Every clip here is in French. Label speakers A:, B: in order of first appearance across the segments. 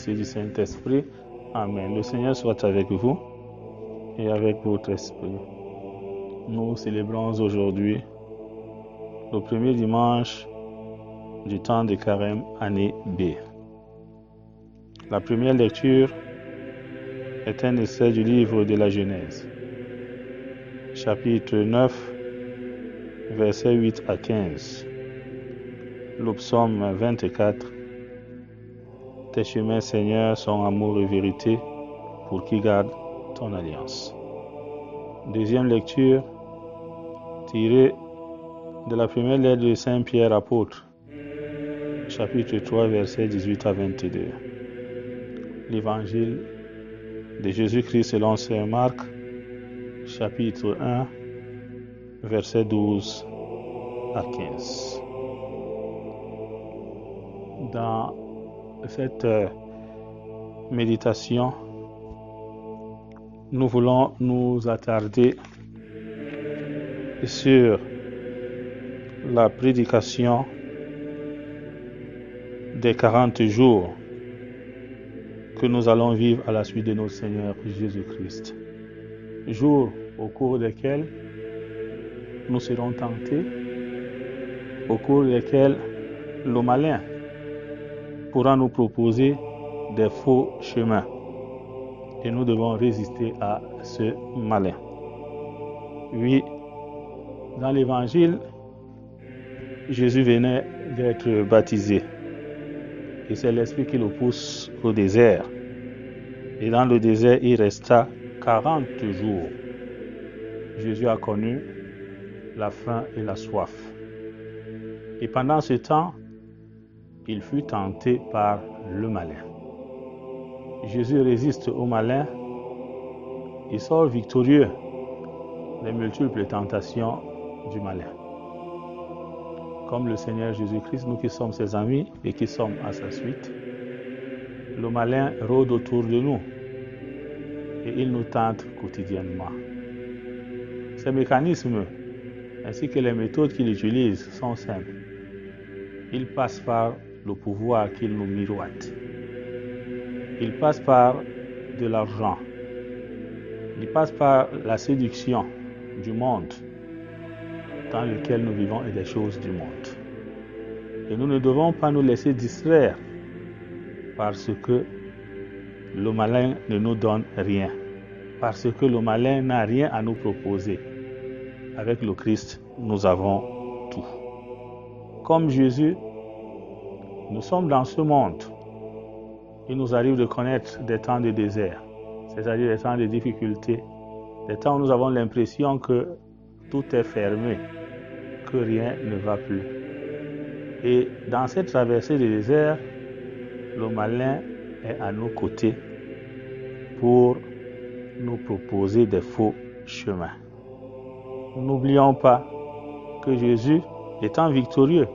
A: Fils et du Saint-Esprit. Amen. Le Seigneur soit avec vous et avec votre esprit. Nous célébrons aujourd'hui le premier dimanche du temps de carême, année B. La première lecture est un essai du livre de la Genèse, chapitre 9, versets 8 à 15. Le psaume 24. Tes chemins, Seigneur, sont amour et vérité pour qui garde ton alliance. Deuxième lecture, tirée de la première lettre de Saint Pierre apôtre, chapitre 3, versets 18 à 22. L'évangile de Jésus-Christ selon Saint Marc, chapitre 1, versets 12 à 15. Dans cette méditation, nous voulons nous attarder sur la prédication des 40 jours que nous allons vivre à la suite de notre Seigneur Jésus-Christ. Jours au cours desquels nous serons tentés, au cours desquels le malin pourra nous proposer des faux chemins. Et nous devons résister à ce malin. Oui, dans l'évangile, Jésus venait d'être baptisé. Et c'est l'Esprit qui le pousse au désert. Et dans le désert, il resta 40 jours. Jésus a connu la faim et la soif. Et pendant ce temps, il fut tenté par le malin. Jésus résiste au malin. Il sort victorieux des multiples tentations du malin. Comme le Seigneur Jésus-Christ, nous qui sommes ses amis et qui sommes à sa suite, le malin rôde autour de nous et il nous tente quotidiennement. Ces mécanismes ainsi que les méthodes qu'il utilise sont simples. Il passe par le pouvoir qu'il nous miroite. Il passe par de l'argent. Il passe par la séduction du monde dans lequel nous vivons et des choses du monde. Et nous ne devons pas nous laisser distraire parce que le malin ne nous donne rien. Parce que le malin n'a rien à nous proposer. Avec le Christ, nous avons tout. Comme Jésus, nous sommes dans ce monde. Il nous arrive de connaître des temps de désert, c'est-à-dire des temps de difficultés, des temps où nous avons l'impression que tout est fermé, que rien ne va plus. Et dans cette traversée du désert, le malin est à nos côtés pour nous proposer des faux chemins. N'oublions pas que Jésus, étant victorieux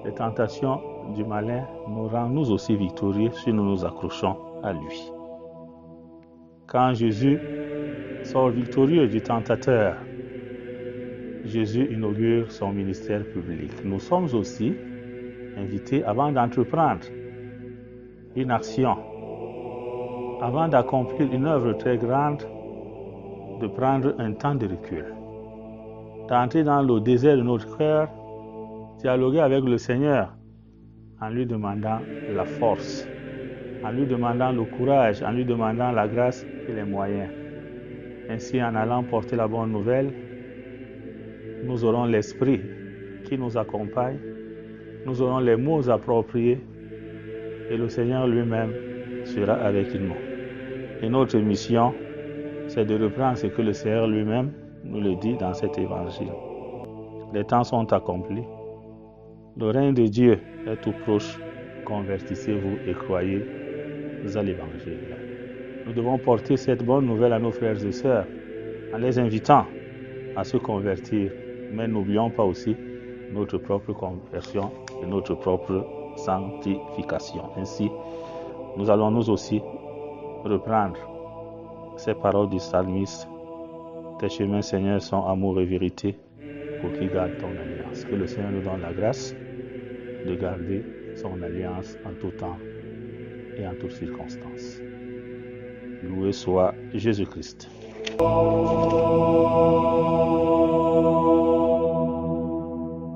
A: des tentations du malin, nous rend nous aussi victorieux si nous nous accrochons à lui. Quand Jésus sort victorieux du tentateur, Jésus inaugure son ministère public. Nous sommes aussi invités, avant d'entreprendre une action, avant d'accomplir une œuvre très grande, de prendre un temps de recul, d'entrer dans le désert de notre cœur, dialoguer avec le Seigneur en lui demandant la force, en lui demandant le courage, en lui demandant la grâce et les moyens. Ainsi, en allant porter la bonne nouvelle, nous aurons l'Esprit qui nous accompagne, nous aurons les mots appropriés et le Seigneur lui-même sera avec nous. Et notre mission, c'est de reprendre ce que le Seigneur lui-même nous le dit dans cet évangile. Les temps sont accomplis. Le règne de Dieu est tout proche. Convertissez-vous et croyez à l'évangile. Nous devons porter cette bonne nouvelle à nos frères et sœurs en les invitant à se convertir. Mais n'oublions pas aussi notre propre conversion et notre propre sanctification. Ainsi, nous allons nous aussi reprendre ces paroles du psalmiste. Tes chemins, Seigneur, sont amour et vérité pour qui garde ton alliance. Que le Seigneur nous donne la grâce de garder son alliance en tout temps. et en toutes circonstances. Loué soit Jésus-Christ.